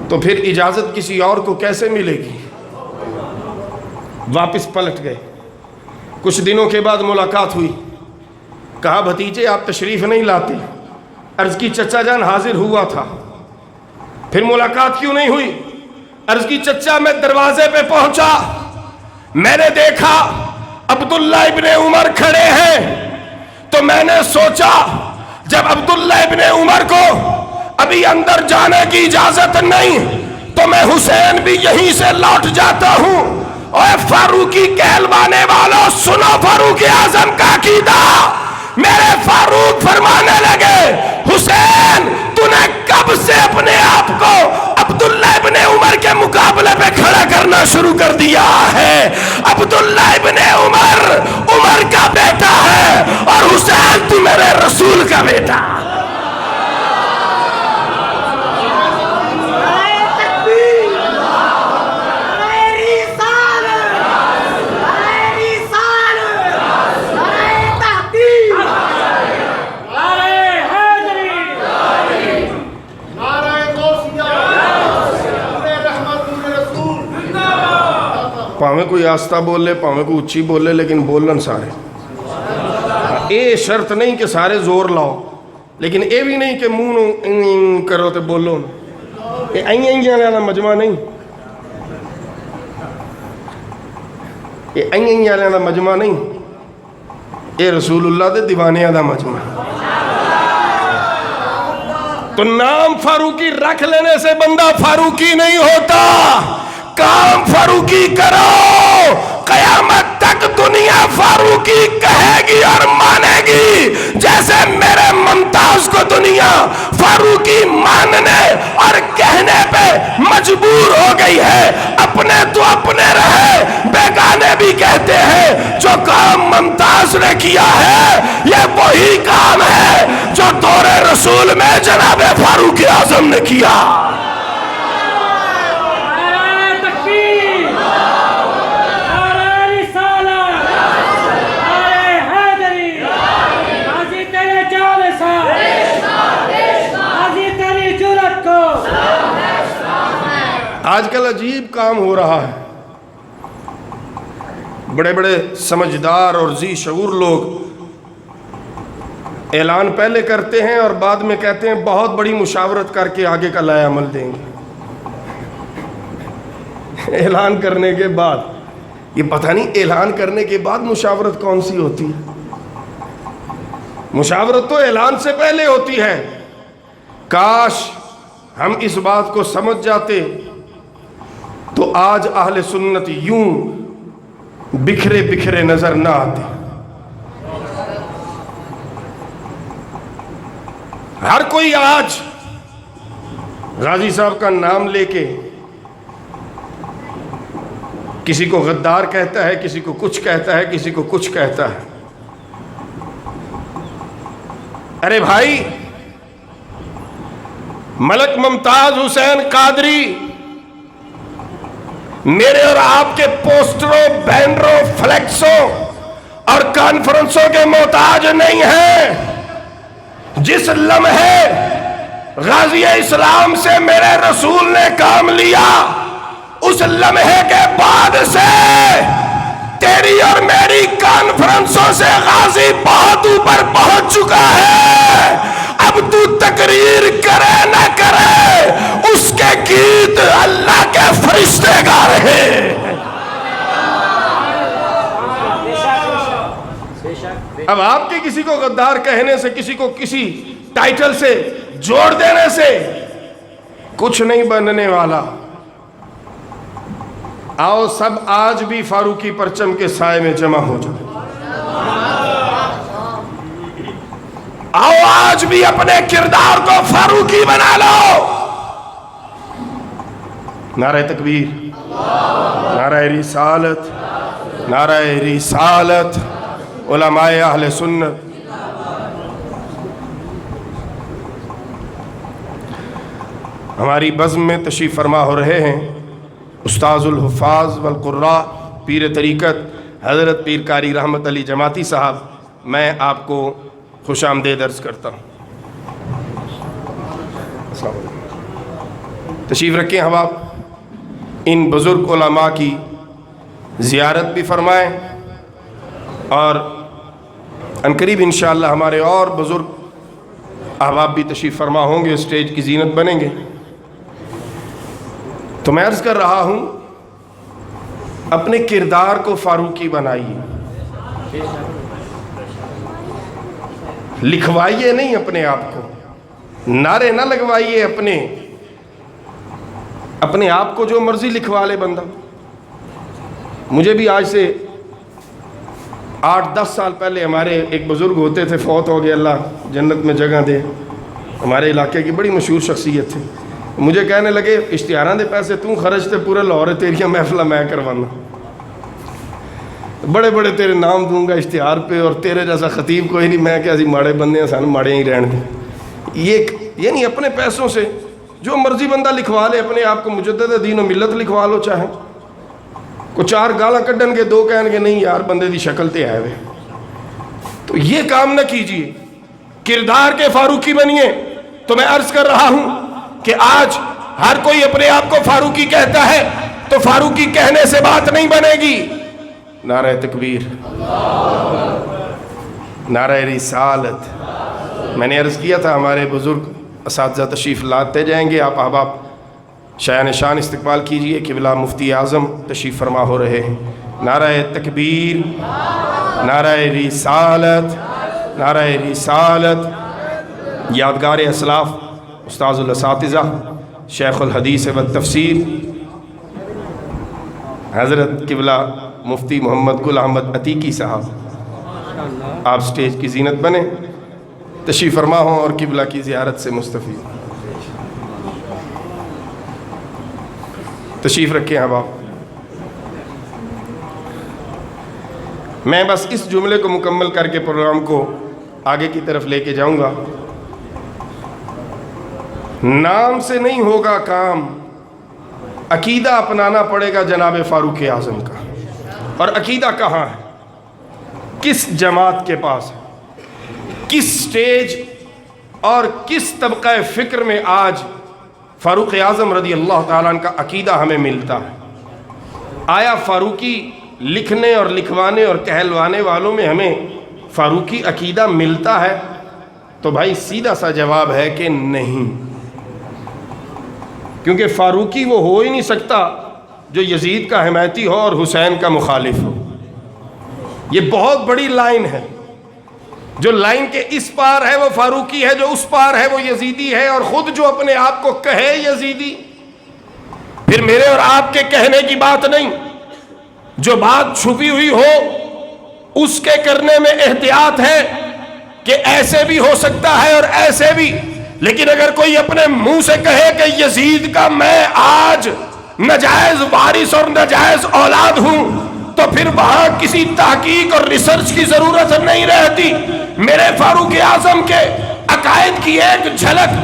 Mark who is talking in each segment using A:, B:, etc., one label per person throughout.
A: تو پھر اجازت کسی اور کو کیسے ملے گی؟ واپس پلٹ گئے. کچھ دنوں کے بعد ملاقات ہوئی. کہا بھتیجے آپ تشریف نہیں لاتے؟ عرض کی چچا جان حاضر ہوا تھا. پھر ملاقات کیوں نہیں ہوئی؟ عرض کی چچا میں دروازے پہ پہنچا, میں نے دیکھا عبداللہ ابن عمر کھڑے ہیں, تو میں نے سوچا جب عبداللہ ابن عمر کو ابھی اندر جانے کی اجازت نہیں تو میں حسین بھی یہیں سے لوٹ جاتا ہوں. اے فاروقی کہلوانے والوں سنو فاروق اعظم کا عقیدہ. میرے فاروق فرمانے لگے حسین تو نے کب سے اپنے آپ کو عبداللہ ابن عمر کے مقابلے پہ کھڑا کرنا شروع کر دیا ہے؟ عبداللہ ابن عمر عمر کا بیٹا ہے اور حسین تو میرے رسول کا بیٹا. پاویں کوئی آستہ بول لے, پاویں کوئی اچھی بول لے, لیکن بولن سارے. اے شرط نہیں کہ سارے زور لاؤ, لیکن اے بھی نہیں کہ منہ کرو تے بولو. اے آئیں والا مجمع نہیں, اے آئیں والا مجمع نہیں, اے رسول اللہ دے دیوانیاں دا مجمع. تو نام فاروقی رکھ لینے سے بندہ فاروقی نہیں ہوتا. کام فاروقی کرو, قیامت تک دنیا فاروقی کہے گی اور مانے گی. جیسے میرے ممتاز کو دنیا فاروقی ماننے اور کہنے پہ مجبور ہو گئی ہے. اپنے تو اپنے رہے, بیگانے بھی کہتے ہیں جو کام ممتاز نے کیا ہے یہ وہی کام ہے جو دور رسول میں جناب فاروق اعظم نے کیا. آج کل عجیب کام ہو رہا ہے. بڑے بڑے سمجھدار اور ذی شعور لوگ اعلان پہلے کرتے ہیں اور بعد میں کہتے ہیں بہت بڑی مشاورت کر کے آگے کا لائے عمل دیں گے. اعلان کرنے کے بعد یہ پتہ نہیں اعلان کرنے کے بعد مشاورت کون سی ہوتی ہے. مشاورت تو اعلان سے پہلے ہوتی ہے. کاش ہم اس بات کو سمجھ جاتے تو آج اہل سنت یوں بکھرے بکھرے نظر نہ آتے. ہر کوئی آج غازی صاحب کا نام لے کے کسی کو غدار کہتا ہے, کسی کو کچھ کہتا ہے, کسی کو کچھ کہتا ہے. ارے بھائی, ملک ممتاز حسین قادری میرے اور آپ کے پوسٹروں, بینروں, فلیکسوں اور کانفرنسوں کے محتاج نہیں ہیں. جس لمحے غازی اسلام سے میرے رسول نے کام لیا اس لمحے کے بعد سے تیری اور میری کانفرنسوں سے غازی بہت اوپر پہنچ چکا ہے. اب تو تقریر کرے نہ کرے اس کے گیت اللہ کے فرشتے گا رہے ہیں. اب آپ کے کسی کو غدار کہنے سے, کسی کو کسی ٹائٹل سے جوڑ دینے سے کچھ نہیں بننے والا. آؤ سب آج بھی فاروقی پرچم کے سائے میں جمع ہو جائے. آؤ آج بھی اپنے کردار کو فاروقی بنا لو. نعرہ تکبیر, نعرہ رسالت, نعرہ رسالت. علماء اہل سنت. ہماری بزم میں تشریف فرما ہو رہے ہیں استاذ الحفاظ والقراء پیر طریقت حضرت پیر قاری رحمت علی جماعتی صاحب. میں آپ کو خوش آمدید عرض کرتا ہوں. السلام علیکم. تشریف رکھیں احباب، ان بزرگ علماء کی زیارت بھی فرمائیں اور عنقریب انشاءاللہ ہمارے اور بزرگ احباب بھی تشریف فرما ہوں گے، اسٹیج کی زینت بنیں گے۔ تو میں عرض کر رہا ہوں، اپنے کردار کو فاروقی بنائیے، لکھوائیے نہیں اپنے آپ کو، نعرے نہ لگوائیے اپنے آپ کو جو مرضی لکھوا لے بندہ۔ مجھے بھی آج سے 8-10 سال پہلے ہمارے ایک بزرگ ہوتے تھے، فوت ہو گئے، اللہ جنت میں جگہ دے، ہمارے علاقے کی بڑی مشہور شخصیت تھی۔ مجھے کہنے لگے اشتہاراں دے پیسے توں خرچتے پورے لاہور تیریاں محفلہ میں کروانا، بڑے بڑے تیرے نام دوں گا اشتہار پہ، اور تیرے جیسا خطیب کوئی نہیں، میں کہ اسی ماڑے بندے ہیں، سانو ماڑے ہی رہن دیں۔ یہ یعنی اپنے پیسوں سے جو مرضی بندہ لکھوا لے اپنے آپ کو، مجدد دین و ملت لکھوا لو، چاہے کو 4 گالاں کڈن گے، 2 کہن گے نہیں یار بندے دی شکل تے آئے ہوئے۔ تو یہ کام نہ کیجیے، کردار کے فاروقی بنیے۔ تو میں عرض کر رہا ہوں کہ آج ہر کوئی اپنے آپ کو فاروقی کہتا ہے، تو فاروقی کہنے سے بات نہیں بنے گی۔ نعرہ تکبیر، نعرہ رسالت۔ میں نے عرض کیا تھا ہمارے بزرگ اساتذہ تشریف لاتے جائیں گے، آپ احباب شایان شان استقبال کیجئے۔ قبلہ مفتی اعظم تشریف فرما ہو رہے ہیں۔ نعرہ تکبیر، نعرہ رسالت، نعرہ رسالت۔ یادگار اسلاف استاذ الاساتذہ شیخ الحدیث و تفسیر حضرت قبلہ مفتی محمد گل احمد عتیقی صاحب، آپ سٹیج کی زینت بنیں، تشریف فرما ہوں اور قبلہ کی زیارت سے مستفید تشریف رکھیں احباب۔ میں بس اس جملے کو مکمل کر کے پروگرام کو آگے کی طرف لے کے جاؤں گا۔ نام سے نہیں ہوگا کام، عقیدہ اپنانا پڑے گا جناب فاروق اعظم کا۔ اور عقیدہ کہاں ہے، کس جماعت کے پاس ہے، کس سٹیج اور کس طبقہ فکر میں آج فاروق اعظم رضی اللہ تعالیٰ عنہ کا عقیدہ ہمیں ملتا ہے؟ آیا فاروقی لکھنے اور لکھوانے اور کہلوانے والوں میں ہمیں فاروقی عقیدہ ملتا ہے؟ تو بھائی سیدھا سا جواب ہے کہ نہیں، کیونکہ فاروقی وہ ہو ہی نہیں سکتا جو یزید کا حمایتی ہو اور حسین کا مخالف ہو۔ یہ بہت بڑی لائن ہے، جو لائن کے اس پار ہے وہ فاروقی ہے، جو اس پار ہے وہ یزیدی ہے۔ اور خود جو اپنے آپ کو کہے یزیدی، پھر میرے اور آپ کے کہنے کی بات نہیں، جو بات چھپی ہوئی ہو اس کے کرنے میں احتیاط ہے کہ ایسے بھی ہو سکتا ہے اور ایسے بھی۔ لیکن اگر کوئی اپنے منہ سے کہے کہ یزید کا میں آج ناجائز وارث اور ناجائز اولاد ہوں، تو پھر وہاں کسی تحقیق اور ریسرچ کی ضرورت نہیں رہتی۔ میرے فاروق اعظم کے عقائد کی ایک جھلک،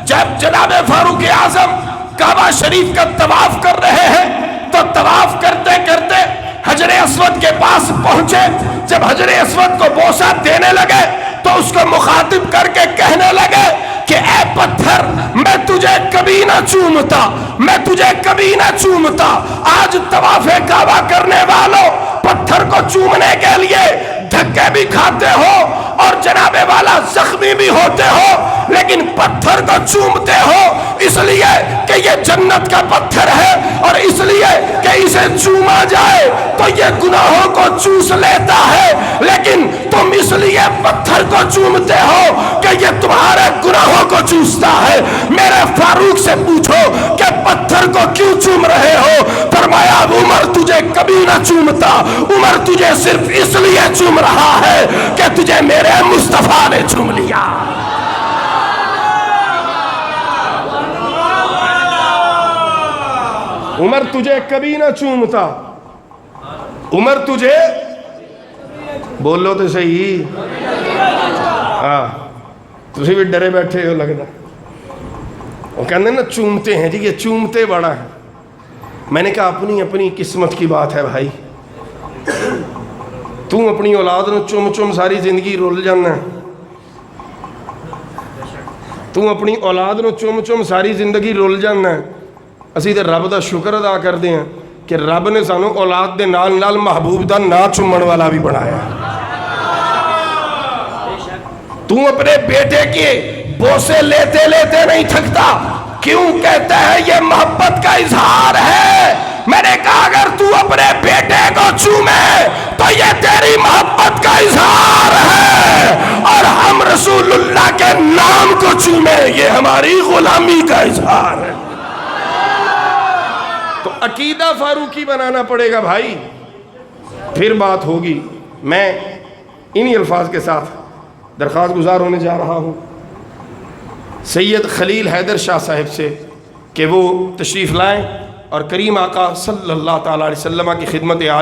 A: جب جناب فاروق اعظم کعبہ شریف کا طواف کر رہے ہیں تو طواف کرتے کرتے حجر اسود کے پاس پہنچے، جب حجر اسود کو بوسہ دینے لگے تو اس کو مخاطب کر کے کہنے لگے کہ اے پتھر میں تجھے کبھی نہ چومتا، میں تجھے کبھی نہ چومتا۔ آج طواف کعبہ کرنے والوں پتھر کو چومنے کے لیے دھکے بھی کھاتے ہو اور جناب والا زخمی بھی ہوتے ہو، لیکن پتھر کو چومتے ہو اس لیے کہ یہ جنت کا پتھر ہے، اور اس لیے کہ اسے چوما جائے تو یہ گناہوں کو چوس لیتا ہے، لیکن تم اس لیے پتھر کو چومتے ہو کہ یہ تمہارے گناہوں کو چوستا ہے۔ میرے فاروق سے پوچھو کہ پتھر کو کیوں چوم رہے ہو؟ فرمایا عمر تجھے کبھی نہ چومتا، عمر تجھے صرف اس لیے چوم رہا ہے کہ تجھے میرے مصطفیٰ نے چوم لیا۔ عمر تجھے کبھی نہ چومتا، عمر تجھے، بولو تو صحیح، ہاں تسی بھی ڈرے بیٹھے ہو لگتا۔ وہ کہتے ہیں نا چومتے ہیں جی، یہ چومتے بڑا ہے۔ میں نے کہا اپنی اپنی قسمت کی بات ہے بھائی، تو اپنی اولاد نو چوم چوم ساری زندگی رول جانا ہے، تو اپنی اولاد نو چوم چوم ساری زندگی رول جانا ہے، اسی تے رب دا شکر ادا کردے ہیں کہ رب نے سانو اولاد دے نال نال محبوب دا نا چومن والا بھی بنایا. تو اپنے بیٹے کے بوسے لیتے لیتے نہیں تھکتا. کیوں کہتا ہے یہ محبت کا اظہار ہے؟ میں نے کہا اگر تو اپنے بیٹے کو چومے تو یہ تیری محبت کا اظہار ہے، اور ہم رسول اللہ کے نام کو چومے یہ ہماری غلامی کا اظہار ہے. تو عقیدہ فاروقی بنانا پڑے گا بھائی، پھر بات ہوگی. میں انہی الفاظ کے ساتھ درخواست گزار ہونے جا رہا ہوں سید خلیل حیدر شاہ صاحب سے کہ وہ تشریف لائیں اور کریم آقا صلی اللہ تعالی علیہ وسلم کی خدمت عالیہ